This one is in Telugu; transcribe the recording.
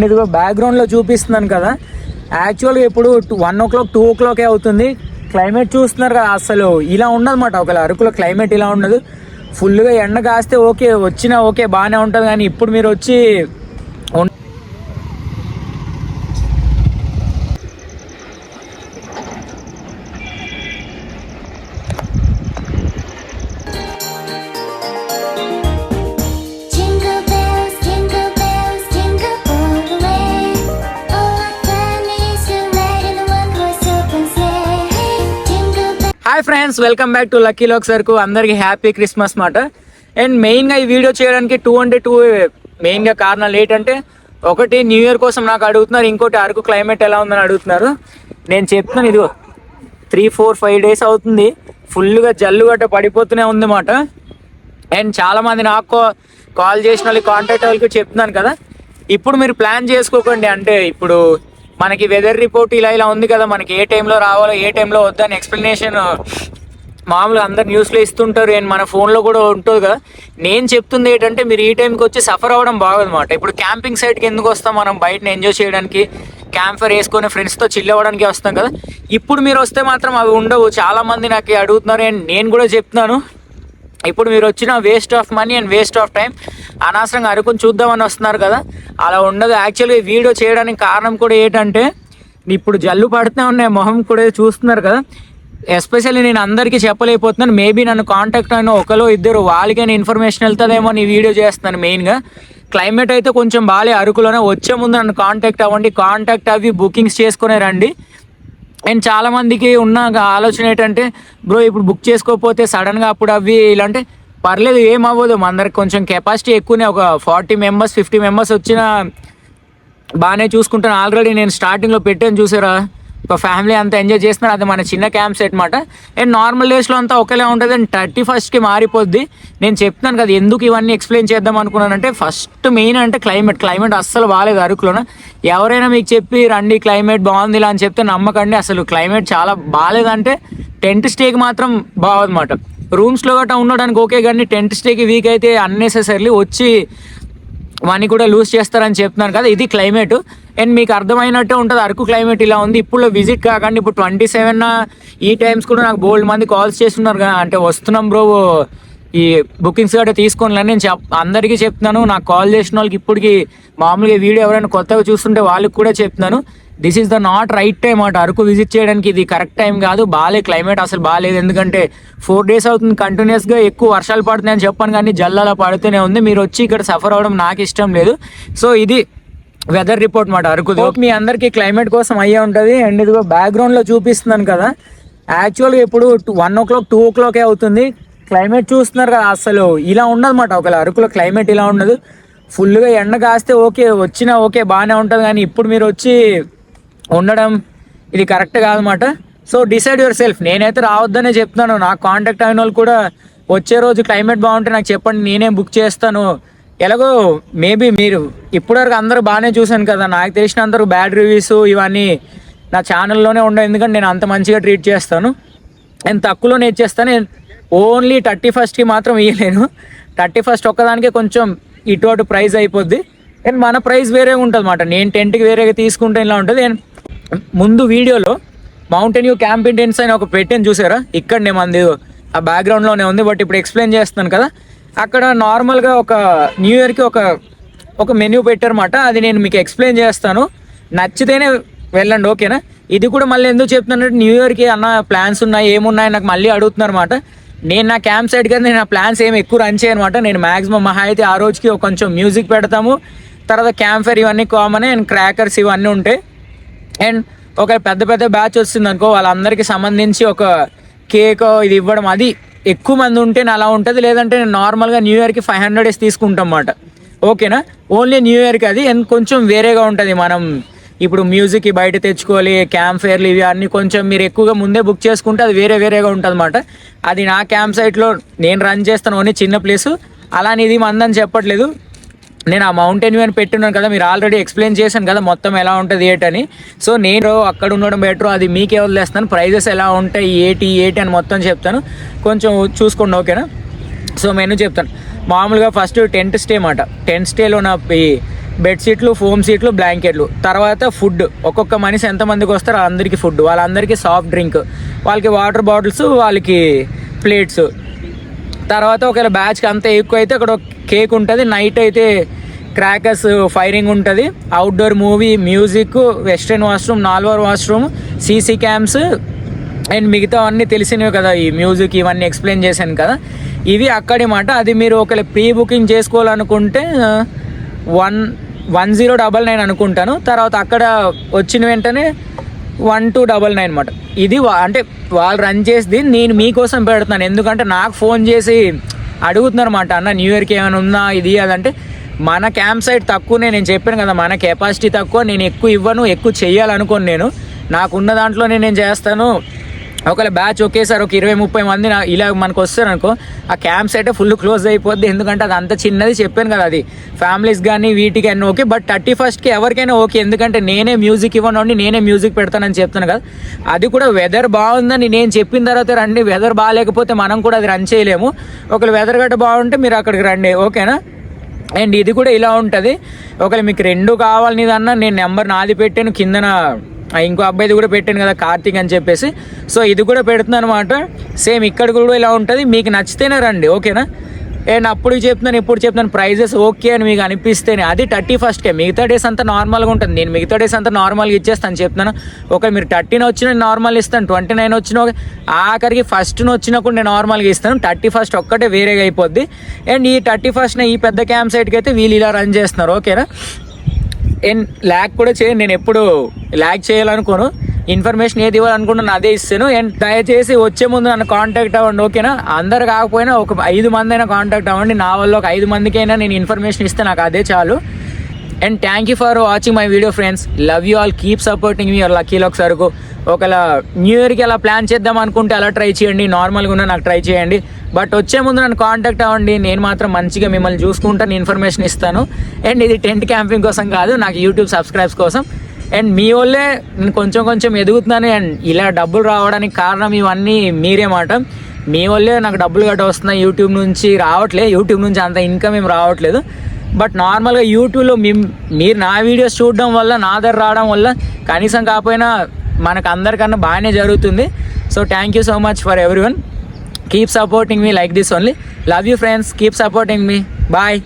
ఇదిగో బ్యాక్గ్రౌండ్లో చూపిస్తున్నాను కదా, యాక్చువల్గా ఇప్పుడు 1 o'clock 2 o'clock అవుతుంది. క్లైమేట్ చూస్తున్నారు కదా, అసలు ఇలా ఉండదన్నమాట. ఒకవేళ అరకులో క్లైమేట్ ఇలా ఉండదు. ఫుల్గా ఎండ కాస్తే ఓకే, వచ్చినా ఓకే బాగానే ఉంటుంది. కానీ ఇప్పుడు మీరు వచ్చి hi friends, welcome back to lucky lakhs Araku. అందరికి హ్యాపీ క్రిస్మస్ మాట. అండ్ మెయిన్గా ఈ వీడియో చేయడానికి టూ మెయిన్గా కారణాలు ఏంటంటే, ఒకటి న్యూ ఇయర్ కోసం నాకు అడుగుతున్నారు, ఇంకోటి అరకు క్లైమేట్ ఎలా ఉందని అడుగుతున్నారు. నేను చెప్తున్నాను, ఇదిగో 3-4-5 days అవుతుంది, ఫుల్గా జల్లు గట్ట పడిపోతూనే ఉందన్నమాట. అండ్ చాలామంది నాకు కాల్ చేసిన వాళ్ళు, కాంటాక్ట్ వాళ్ళకి చెప్తున్నాను కదా, ఇప్పుడు మీరు ప్లాన్ చేసుకోకండి. అంటే ఇప్పుడు మనకి వెదర్ రిపోర్ట్ ఇలా ఉంది కదా, మనకి ఏ టైంలో రావాలో ఏ టైంలో వద్దని ఎక్స్ప్లెనేషన్ మామూలుగా అందరు న్యూస్లో ఇస్తుంటారు. అండ్ మన ఫోన్లో కూడా ఉంటుంది కదా. నేను చెప్తుంది ఏంటంటే, మీరు ఈ టైంకి వచ్చి సఫర్ అవ్వడం బాగోదన్నమాట. ఇప్పుడు క్యాంపింగ్ సైట్కి ఎందుకు వస్తాం, మనం బయటని ఎంజాయ్ చేయడానికి, క్యాంప్ ఫైర్ వేసుకొని ఫ్రెండ్స్తో చిల్ అవ్వడానికి వస్తాం కదా. ఇప్పుడు మీరు వస్తే మాత్రం అవి ఉండవు. చాలామంది నాకు అడుగుతున్నారు, అండ్ నేను కూడా చెప్తున్నాను, ఇప్పుడు మీరు వచ్చిన waste of money and waste of time. అనవసరంగా అరుకుని చూద్దామని వస్తున్నారు కదా, అలా ఉండదు. యాక్చువల్గా ఈ వీడియో చేయడానికి కారణం కూడా ఏంటంటే, ఇప్పుడు జల్లు పడుతూనే ఉన్నాయి, మొహం కూడా చూస్తున్నారు కదా. ఎస్పెషల్లీ నేను అందరికీ చెప్పలేకపోతున్నాను. మేబీ నన్ను కాంటాక్ట్ అయిన ఒకరు ఇద్దరు వాళ్ళకైనా ఇన్ఫర్మేషన్ వెళ్తుందేమో నీ వీడియో చేస్తున్నాను. మెయిన్గా క్లైమేట్ అయితే కొంచెం బాగాలే అరకులోనే. వచ్చే ముందు నన్ను కాంటాక్ట్ అవ్వండి, కాంటాక్ట్ అవి బుకింగ్స్ చేసుకునే రండి. అండ్ చాలామందికి ఉన్న ఆలోచన ఏంటంటే, బ్రో ఇప్పుడు బుక్ చేసుకోకపోతే సడన్గా అప్పుడు అవి ఇలా అంటే, పర్లేదు ఏం అవ్వదు. మన అందరికి కొంచెం కెపాసిటీ ఎక్కువనే, ఒక 40 members 50 members వచ్చినా బాగానే చూసుకుంటాను. ఆల్రెడీ నేను స్టార్టింగ్లో పెట్టాను చూసారా, ఒక ఫ్యామిలీ అంతా ఎంజాయ్ చేస్తున్నారు. అది మన చిన్న క్యాంప్ సెట్ అనమాట. అండ్ నార్మల్ డేస్లో అంతా ఒకేలా ఉంటుంది, అండ్ 31st మారిపోద్ది. నేను చెప్తాను కదా ఎందుకు ఇవన్నీ ఎక్స్ప్లెయిన్ చేద్దాం అనుకున్నానంటే, ఫస్ట్ మెయిన్ అంటే క్లైమేట్ అస్సలు బాగాలేదు అరకులోన. ఎవరైనా మీకు చెప్పి రండి క్లైమేట్ బాగుంది ఇలా అని చెప్తే నమ్మకండి. అసలు క్లైమేట్ చాలా బాగాలేదంటే, టెంట్ స్టేకి మాత్రం బాగుందన్నమాట. రూమ్స్లో గట్రా ఉండడానికి ఓకే, కానీ టెంట్ స్టేకి వీక్ అయితే అన్నెసెసరీ వచ్చి మనీ కూడా లూజ్ చేస్తారని చెప్తున్నాను కదా. ఇది క్లైమేట్. అండ్ మీకు అర్థమైనట్టే ఉంటుంది, అరకు క్లైమేట్ ఇలా ఉంది. ఇప్పుడు విజిట్ కాకండి. ఇప్పుడు 27 ఈ టైమ్స్ కూడా నాకు బోల్డ్ మంది కాల్స్ చేస్తున్నారు కదా, అంటే వస్తున్నాం బ్రో ఈ బుకింగ్స్ గట్రా తీసుకోని నేను అందరికీ చెప్తున్నాను. నాకు కాల్ చేసిన వాళ్ళకి ఇప్పటికి మామూలుగా వీడియో ఎవరైనా కొత్తగా చూస్తుంటే వాళ్ళకి కూడా చెప్తున్నాను, this is the not right time అటు అరకు విజిట్ చేయడానికి. ఇది కరెక్ట్ టైం కాదు. బాగాలే క్లైమేట్, అసలు బాగాలేదు. ఎందుకంటే 4 days అవుతుంది కంటిన్యూస్గా ఎక్కువ వర్షాలు పడుతున్నాయని చెప్పాను, కానీ జల్లాల పడుతూనే ఉంది. మీరు వచ్చి ఇక్కడ సఫర్ అవ్వడం నాకు ఇష్టం లేదు. సో ఇది వెదర్ రిపోర్ట్ మాట అరకు. మీ అందరికీ క్లైమేట్ కోసం అయ్యే ఉంటుంది. అండ్ ఇదిగో బ్యాక్గ్రౌండ్లో చూపిస్తున్నాను కదా, యాక్చువల్గా ఇప్పుడు 1 o'clock 2 o'clock అవుతుంది. క్లైమేట్ చూస్తున్నారు కదా, అసలు ఇలా ఉండదన్నమాట. ఒకవేళ అరకులో క్లైమేట్ ఇలా ఉండదు. ఫుల్గా ఎండ కాస్తే ఓకే, వచ్చినా ఓకే బాగానే ఉంటుంది. కానీ ఇప్పుడు మీరు వచ్చి ఉండడం ఇది కరెక్ట్ కాదన్నమాట. So decide your self. నేనైతే రావద్దనే చెప్తున్నాను. నాకు కాంటాక్ట్ అయిన వాళ్ళు కూడా వచ్చే రోజు క్లైమేట్ బాగుంటే నాకు చెప్పండి, నేనే బుక్ చేస్తాను. ఎలాగో మేబీ మీరు ఇప్పటివరకు అందరూ బాగానే చూశాను కదా, నాకు తెలిసిన అందరూ బ్యాడ్ రివ్యూస్ ఇవన్నీ నా ఛానల్లోనే ఉండవు. ఎందుకంటే నేను అంత మంచిగా ట్రీట్ చేస్తాను. నేను తక్కువలోనే ఇచ్చేస్తాను. నేను ఓన్లీ 31st మాత్రం ఇవ్వలేను. 31st ఒక్కదానికే కొంచెం ఇటు అటు ప్రైస్ అయిపోద్ది. అండ్ మన ప్రైస్ వేరే ఉంటుంది అన్నమాట. నేను టెంట్కి వేరేగా తీసుకుంటే ఇలా ఉంటుంది. అండ్ ముందు వీడియోలో మౌంటైన్ వ్యూ క్యాంప్ టెంట్స్ అని ఒక పెట్టాను చూసారా, ఇక్కడనే మంది ఆ బ్యాక్గ్రౌండ్లోనే ఉంది. బట్ ఇప్పుడు ఎక్స్ప్లెయిన్ చేస్తున్నాను కదా, అక్కడ నార్మల్గా ఒక న్యూ ఇయర్కి ఒక మెన్యూ పెట్టారన్నమాట. అది నేను మీకు ఎక్స్ప్లెయిన్ చేస్తాను, నచ్చితేనే వెళ్ళండి ఓకేనా. ఇది కూడా మళ్ళీ ఎందుకు చెప్తున్నానంటే, న్యూ ఇయర్కి అన్న ప్లాన్స్ ఉన్నాయి ఏమున్నాయి నాకు మళ్ళీ అడుగుతున్నారు అనమాట. నేను నా క్యాంప్ సైడ్ కదా, నేను ఆ ప్లాన్స్ ఏమి ఎక్కువ రన్ చేయనమాట. నేను మ్యాక్సిమం మహా అయితే ఆ రోజుకి కొంచెం మ్యూజిక్ పెడతాము, తర్వాత క్యాంప్ ఫైర్ ఇవన్నీ కామన్, అండ్ క్రాకర్స్ ఇవన్నీ ఉంటాయి. అండ్ ఒక పెద్ద బ్యాచ్ వస్తుంది అనుకో, వాళ్ళందరికీ సంబంధించి ఒక కేక్ ఇది ఇవ్వడం, అది ఎక్కువ మంది ఉంటే అలా ఉంటుంది. లేదంటే నేను నార్మల్గా న్యూ ఇయర్కి 500 తీసుకుంటాం అన్నమాట ఓకేనా. ఓన్లీ న్యూ ఇయర్కి అది. అండ్ కొంచెం వేరేగా ఉంటుంది. మనం ఇప్పుడు మ్యూజిక్ బయట తెచ్చుకోవాలి, క్యాంప్ ఫైర్లు ఇవి అన్నీ కొంచెం మీరు ఎక్కువగా ముందే బుక్ చేసుకుంటే అది వేరేగా ఉంటుంది అన్నమాట. అది నా క్యాంప్ సైట్లో నేను రన్ చేస్తాను, ఓన్లీ చిన్న ప్లేసు. అలా ఇది మందని చెప్పట్లేదు. నేను ఆ మౌంటైన్ వ్యూ అని పెట్టున్నాను కదా, మీరు ఆల్రెడీ ఎక్స్ప్లెయిన్ చేశాను కదా మొత్తం ఎలా ఉంటుంది ఏంటని. సో నేను అక్కడ ఉండడం బెటర్, అది మీకే వదిలేస్తాను. ప్రైజెస్ ఎలా ఉంటాయి ఏటి అని మొత్తం చెప్తాను, కొంచెం చూసుకోండి ఓకేనా. సో మెనూ చెప్తాను. మామూలుగా ఫస్ట్ టెంట్ స్టే మాట. టెంట్ స్టేలో నా బెడ్షీట్లు, ఫోమ్ సీట్లు, బ్లాంకెట్లు. తర్వాత ఫుడ్, ఒక్కొక్క మనిషి ఎంతమందికి వస్తారో అందరికీ ఫుడ్, వాళ్ళందరికీ సాఫ్ట్ డ్రింక్, వాళ్ళకి వాటర్ బాటిల్స్, వాళ్ళకి ప్లేట్స్. తర్వాత ఒకవేళ బ్యాచ్కి అంత ఎక్కువ అయితే అక్కడ కేక్ ఉంటుంది. నైట్ అయితే క్రాకర్స్ ఫైరింగ్ ఉంటుంది. Outdoor movie, music, western washroom, 4 washroom, CC cams and మిగతా అన్నీ తెలిసినవి కదా. ఈ మ్యూజిక్ ఇవన్నీ ఎక్స్ప్లెయిన్ చేశాను కదా, ఇవి అక్కడి మాట. అది మీరు ఒకవేళ ప్రీ బుకింగ్ చేసుకోవాలనుకుంటే 1099 అనుకుంటాను. తర్వాత అక్కడ వచ్చిన వెంటనే 1299 అనమాట. ఇది అంటే వాళ్ళు రన్ చేసి నేను మీకోసం పెడుతున్నాను. ఎందుకంటే నాకు ఫోన్ చేసి అడుగుతున్నారు అన్నమాట, అన్న న్యూ ఇయర్కి ఏమైనా ఉందా ఇది అదంటే. మన క్యాంప్ సైట్ తక్కువనే, నేను చెప్పాను కదా మన కెపాసిటీ తక్కువ, నేను ఎక్కువ ఇవ్వను, ఎక్కువ చెయ్యాలనుకోను. నాకున్న దాంట్లోనే నేను చేస్తాను. ఒకవేళ బ్యాచ్ ఒకేసారి ఒక 20-30 మంది ఇలా మనకు వస్తారు అనుకో, ఆ క్యాంప్ సైట్ ఫుల్ క్లోజ్ అయిపోద్ది. ఎందుకంటే అది అంత చిన్నది, చెప్పాను కదా, అది ఫ్యామిలీస్ కానీ వీటికి అన్నీ ఓకే. బట్ 31st ఎవరికైనా ఓకే, ఎందుకంటే నేనే మ్యూజిక్ ఇవ్వనండి, నేనే మ్యూజిక్ పెడతానని చెప్తాను కదా. అది కూడా వెదర్ బాగుందని నేను చెప్పిన తర్వాత రండి. వెదర్ బాగాలేకపోతే మనం కూడా అది రన్ చేయలేము. ఒకవేళ వెదర్ గట్ట బాగుంటే మీరు అక్కడికి రండి, ఓకేనా. అండ్ ఇది కూడా ఇలా ఉంటుంది. ఒకవేళ మీకు 2 కావాలనిదన్నా నేను నెంబర్ నాది పెట్టాను, కిందన ఇంకో అబ్బాయిది కూడా పెట్టాను కదా, కార్తీక్ అని చెప్పేసి. సో ఇది కూడా పెడుతున్నాను అనమాట. సేమ్ ఇక్కడ కూడా ఇలా ఉంటుంది. మీకు నచ్చితేనే రండి, ఓకేనా. అండ్ అప్పుడు చెప్తున్నాను, ఇప్పుడు చెప్తున్నాను, ప్రైజెస్ ఓకే అని మీకు అనిపిస్తేనే. అది 31st. మిగతా డేస్ అంతా నార్మల్గా ఉంటుంది. నేను మిగతా డేస్ అంతా నార్మల్గా ఇచ్చేస్తాను చెప్తున్నాను. ఒకవేళ మీరు 13 వచ్చినా నార్మల్ ఇస్తాను, 29 వచ్చినా, ఆఖరికి 1st వచ్చినా కూడా నేను నార్మల్గా ఇస్తాను. 31st ఒక్కటే వేరేగా అయిపోద్ది. అండ్ ఈ 31st ఈ పెద్ద క్యాంప్ సైట్కి అయితే వీళ్ళు ఇలా రన్ చేస్తున్నారు, ఓకేనా. అండ్ ల్యాక్ కూడా చేయండి, నేను ఎప్పుడు ల్యాక్ చేయాలనుకోను. ఇన్ఫర్మేషన్ ఏది ఇవ్వాలనుకుంటున్నా అదే ఇస్తాను. అండ్ దయచేసి వచ్చే ముందు నన్ను కాంటాక్ట్ అవ్వండి, ఓకేనా. అందరు కాకపోయినా ఒక 5 మంది అయినా కాంటాక్ట్ అవ్వండి. నా వల్ల ఒక 5 మందికైనా నేను ఇన్ఫర్మేషన్ ఇస్తే నాకు అదే చాలు. And thank you for watching my video friends. Love you all, keep supporting me your lucky lakhs సరుకు. ఒకవేళ న్యూ ఇయర్కి అలా ప్లాన్ చేద్దాం అనుకుంటే అలా ట్రై చేయండి, నార్మల్గా ఉన్నా నాకు ట్రై చేయండి. బట్ వచ్చే ముందు నన్ను కాంటాక్ట్ అవ్వండి, నేను మాత్రం మంచిగా మిమ్మల్ని చూసుకుంటాను, ఇన్ఫర్మేషన్ ఇస్తాను. అండ్ ఇది టెంట్ క్యాంపింగ్ కోసం కాదు, నాకు యూట్యూబ్ సబ్స్క్రైబ్స్ కోసం. అండ్ మీ వాళ్ళే నేను కొంచెం ఎదుగుతున్నాను. అండ్ ఇలా డబ్బులు రావడానికి కారణం ఇవన్నీ మీరే మాట. మీ వాళ్ళే నాకు డబ్బులు గట్ట వస్తున్నాయి. యూట్యూబ్ నుంచి రావట్లేదు, యూట్యూబ్ నుంచి అంత ఇన్కమ్ ఏం రావట్లేదు. బట్ నార్మల్గా యూట్యూబ్లో మీరు నా వీడియోస్ చూడడం వల్ల, నా దగ్గర రావడం వల్ల కనీసం కాకపోయినా మనకు అందరికన్నా బాగానే జరుగుతుంది. So thank you so much for everyone. Keep supporting me like this only. Love you friends, keep supporting me. Bye.